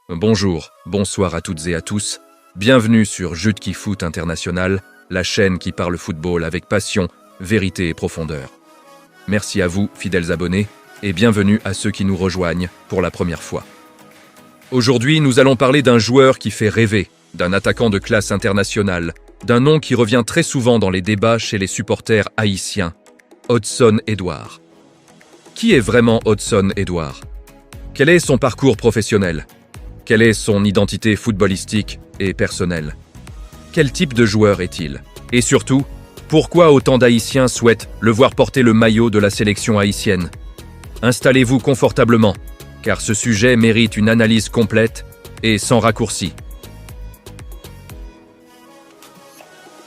Bonjour, bonsoir à toutes et à tous. Bienvenue sur Jutki Foot International, la chaîne qui parle football avec passion, vérité et profondeur. Merci à vous, fidèles abonnés, et bienvenue à ceux qui nous rejoignent pour la première fois. Aujourd'hui, nous allons parler d'un joueur qui fait rêver, d'un attaquant de classe internationale, d'un nom qui revient très souvent dans les débats chez les supporters haïtiens, Hodson Edouard. Qui est vraiment Hodson Edouard? Quel est son parcours professionnel? Quelle est son identité footballistique et personnelle? Quel type de joueur est-il? Et surtout, pourquoi autant d'Haïtiens souhaitent le voir porter le maillot de la sélection haïtienne? Installez-vous confortablement, car ce sujet mérite une analyse complète et sans raccourci.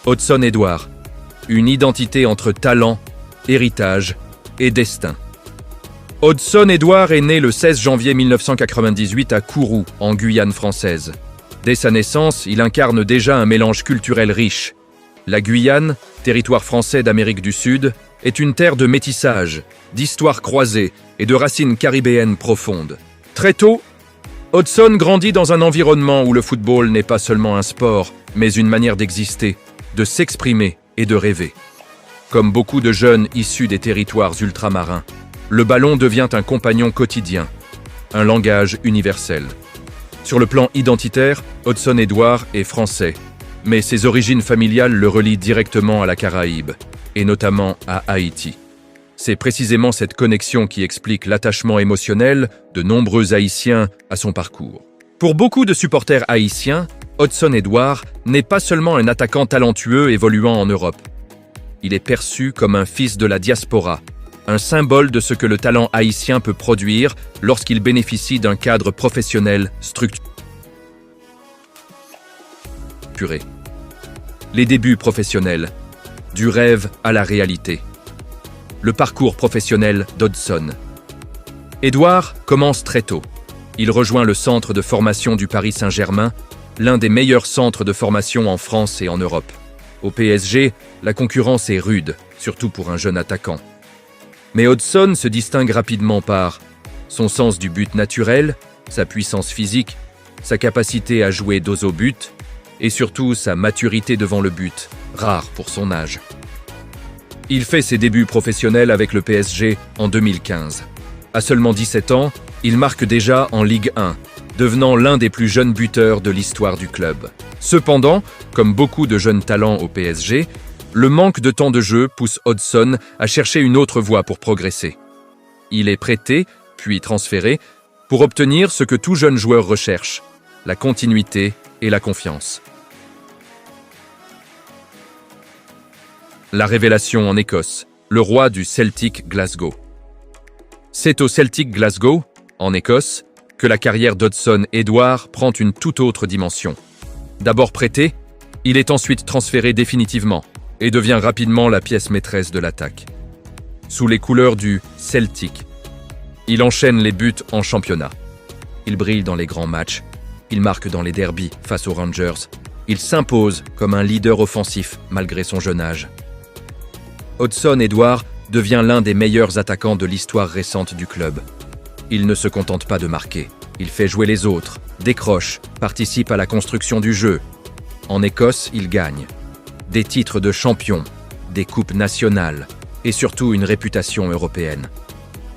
Hodson Edouard, une identité entre talent, héritage et destin. Hodson Edouard est né le 16 janvier 1998 à Kourou, en Guyane française. Dès sa naissance, il incarne déjà un mélange culturel riche. La Guyane, territoire français d'Amérique du Sud, est une terre de métissage, d'histoires croisées et de racines caribéennes profondes. Très tôt, Hodson grandit dans un environnement où le football n'est pas seulement un sport, mais une manière d'exister, de s'exprimer et de rêver. Comme beaucoup de jeunes issus des territoires ultramarins, le ballon devient un compagnon quotidien, un langage universel. Sur le plan identitaire, Hodson Edouard est français, mais ses origines familiales le relient directement à la Caraïbe, et notamment à Haïti. C'est précisément cette connexion qui explique l'attachement émotionnel de nombreux Haïtiens à son parcours. Pour beaucoup de supporters haïtiens, Hodson Edouard n'est pas seulement un attaquant talentueux évoluant en Europe. Il est perçu comme un fils de la diaspora, un symbole de ce que le talent haïtien peut produire lorsqu'il bénéficie d'un cadre professionnel structuré. Les débuts professionnels, du rêve à la réalité. Le parcours professionnel d'Hodson. Edouard commence très tôt. Il rejoint le centre de formation du Paris Saint-Germain, l'un des meilleurs centres de formation en France et en Europe. Au PSG, la concurrence est rude, surtout pour un jeune attaquant. Mais Hodson se distingue rapidement par son sens du but naturel, sa puissance physique, sa capacité à jouer dos au but et surtout sa maturité devant le but, rare pour son âge. Il fait ses débuts professionnels avec le PSG en 2015. À seulement 17 ans, il marque déjà en Ligue 1, devenant l'un des plus jeunes buteurs de l'histoire du club. Cependant, comme beaucoup de jeunes talents au PSG, le manque de temps de jeu pousse Hodson à chercher une autre voie pour progresser. Il est prêté, puis transféré, pour obtenir ce que tout jeune joueur recherche, la continuité et la confiance. La révélation en Écosse, le roi du Celtic Glasgow. C'est au Celtic Glasgow, en Écosse, que la carrière d'Hodson Edouard prend une toute autre dimension. D'abord prêté, il est ensuite transféré définitivement et devient rapidement la pièce maîtresse de l'attaque. Sous les couleurs du Celtic, il enchaîne les buts en championnat. Il brille dans les grands matchs, il marque dans les derbies face aux Rangers, il s'impose comme un leader offensif malgré son jeune âge. Hodson Edouard devient l'un des meilleurs attaquants de l'histoire récente du club. Il ne se contente pas de marquer, il fait jouer les autres, décroche, participe à la construction du jeu. En Écosse, il gagne des titres de champion, des coupes nationales et surtout une réputation européenne.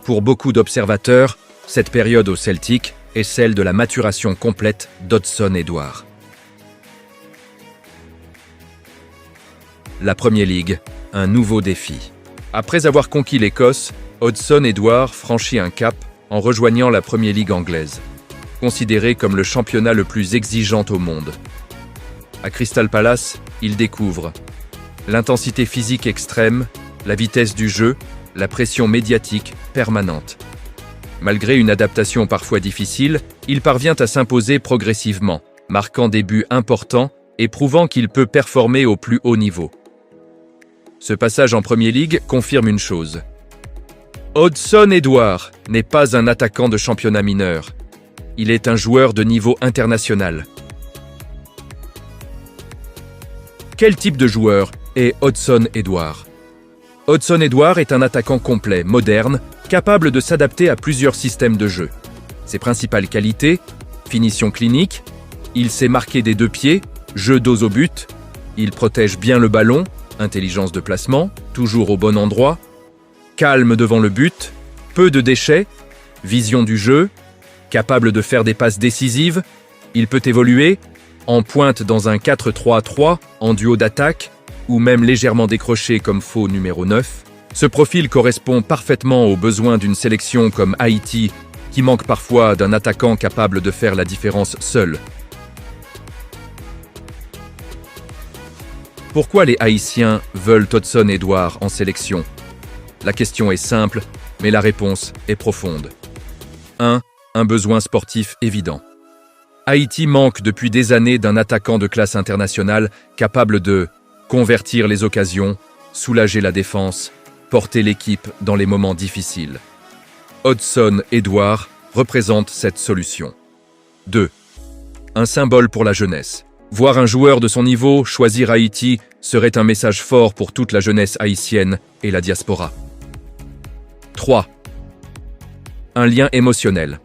Pour beaucoup d'observateurs, cette période au Celtic est celle de la maturation complète d'Hodson Edouard. La Premier League, un nouveau défi. Après avoir conquis l'Écosse, Hodson Edouard franchit un cap en rejoignant la Premier League anglaise, considérée comme le championnat le plus exigeant au monde. À Crystal Palace, il découvre l'intensité physique extrême, la vitesse du jeu, la pression médiatique permanente. Malgré une adaptation parfois difficile, il parvient à s'imposer progressivement, marquant des buts importants et prouvant qu'il peut performer au plus haut niveau. Ce passage en Premier League confirme une chose. Hodson Edouard n'est pas un attaquant de championnat mineur. Il est un joueur de niveau international. Quel type de joueur est Hodson Edouard? Hodson Edouard est un attaquant complet, moderne, capable de s'adapter à plusieurs systèmes de jeu. Ses principales qualités, finition clinique, il sait marquer des 2 pieds, jeu dos au but, il protège bien le ballon, intelligence de placement, toujours au bon endroit, calme devant le but, peu de déchets, vision du jeu, capable de faire des passes décisives, il peut évoluer en pointe dans un 4-3-3 en duo d'attaque ou même légèrement décroché comme faux numéro 9. Ce profil correspond parfaitement aux besoins d'une sélection comme Haïti qui manque parfois d'un attaquant capable de faire la différence seul. Pourquoi les Haïtiens veulent Hodson Edouard en sélection? La question est simple, mais la réponse est profonde. 1. Un besoin sportif évident. Haïti manque depuis des années d'un attaquant de classe internationale capable de convertir les occasions, soulager la défense, porter l'équipe dans les moments difficiles. Hodson Edouard représente cette solution. 2. Un symbole pour la jeunesse. Voir un joueur de son niveau choisir Haïti serait un message fort pour toute la jeunesse haïtienne et la diaspora. 3. Un lien émotionnel.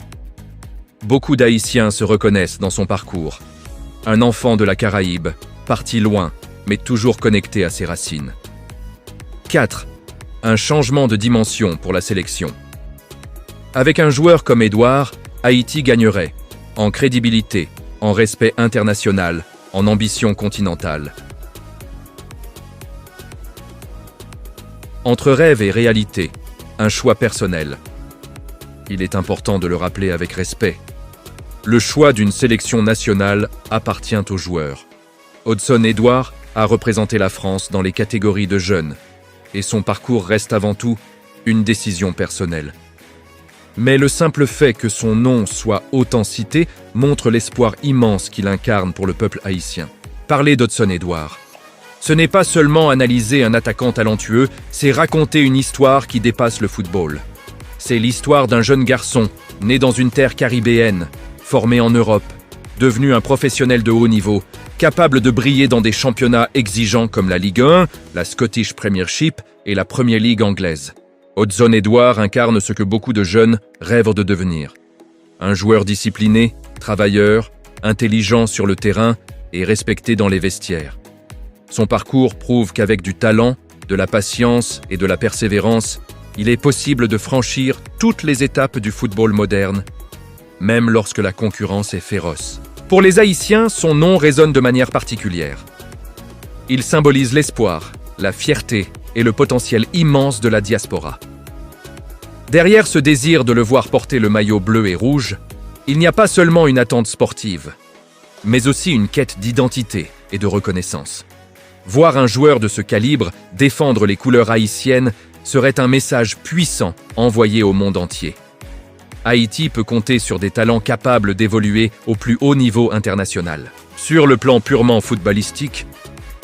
Beaucoup d'Haïtiens se reconnaissent dans son parcours. Un enfant de la Caraïbe, parti loin, mais toujours connecté à ses racines. 4. Un changement de dimension pour la sélection. Avec un joueur comme Edouard, Haïti gagnerait en crédibilité, en respect international, en ambition continentale. Entre rêve et réalité, un choix personnel. Il est important de le rappeler avec respect. Le choix d'une sélection nationale appartient aux joueurs. Hodson Edouard a représenté la France dans les catégories de jeunes, et son parcours reste avant tout une décision personnelle. Mais le simple fait que son nom soit autant cité montre l'espoir immense qu'il incarne pour le peuple haïtien. Parler d'Hodson Edouard, ce n'est pas seulement analyser un attaquant talentueux, c'est raconter une histoire qui dépasse le football. C'est l'histoire d'un jeune garçon, né dans une terre caribéenne, formé en Europe, devenu un professionnel de haut niveau, capable de briller dans des championnats exigeants comme la Ligue 1, la Scottish Premiership et la Premier League anglaise. Hodson Edouard incarne ce que beaucoup de jeunes rêvent de devenir. Un joueur discipliné, travailleur, intelligent sur le terrain et respecté dans les vestiaires. Son parcours prouve qu'avec du talent, de la patience et de la persévérance, il est possible de franchir toutes les étapes du football moderne, même lorsque la concurrence est féroce. Pour les Haïtiens, son nom résonne de manière particulière. Il symbolise l'espoir, la fierté et le potentiel immense de la diaspora. Derrière ce désir de le voir porter le maillot bleu et rouge, il n'y a pas seulement une attente sportive, mais aussi une quête d'identité et de reconnaissance. Voir un joueur de ce calibre défendre les couleurs haïtiennes serait un message puissant envoyé au monde entier. Haïti peut compter sur des talents capables d'évoluer au plus haut niveau international. Sur le plan purement footballistique,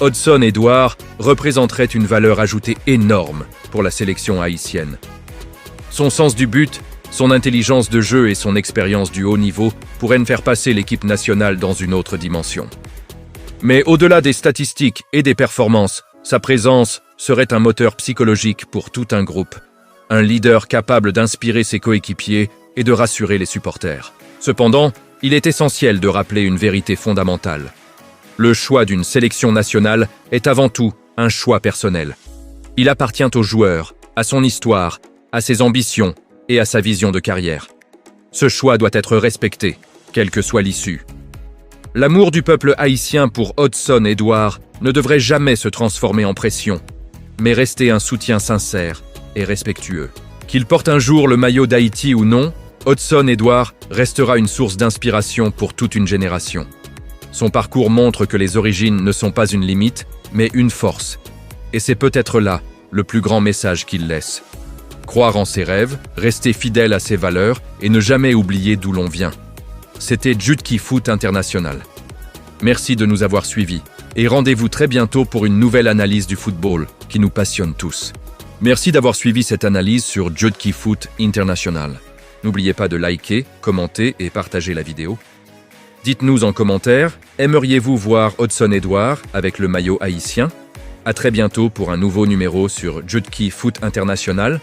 Hodson Edouard représenterait une valeur ajoutée énorme pour la sélection haïtienne. Son sens du but, son intelligence de jeu et son expérience du haut niveau pourraient faire passer l'équipe nationale dans une autre dimension. Mais au-delà des statistiques et des performances, sa présence serait un moteur psychologique pour tout un groupe, un leader capable d'inspirer ses coéquipiers et de rassurer les supporters. Cependant, il est essentiel de rappeler une vérité fondamentale. Le choix d'une sélection nationale est avant tout un choix personnel. Il appartient au joueur, à son histoire, à ses ambitions et à sa vision de carrière. Ce choix doit être respecté, quelle que soit l'issue. L'amour du peuple haïtien pour Hodson Edouard ne devrait jamais se transformer en pression, mais rester un soutien sincère et respectueux. Qu'il porte un jour le maillot d'Haïti ou non, Hodson Edouard restera une source d'inspiration pour toute une génération. Son parcours montre que les origines ne sont pas une limite, mais une force. Et c'est peut-être là le plus grand message qu'il laisse. Croire en ses rêves, rester fidèle à ses valeurs et ne jamais oublier d'où l'on vient. C'était Jutki Foot International. Merci de nous avoir suivis et rendez-vous très bientôt pour une nouvelle analyse du football qui nous passionne tous. Merci d'avoir suivi cette analyse sur Jutki Foot International. N'oubliez pas de liker, commenter et partager la vidéo. Dites-nous en commentaire, aimeriez-vous voir Hodson Edouard avec le maillot haïtien? À très bientôt pour un nouveau numéro sur Jutki Foot International.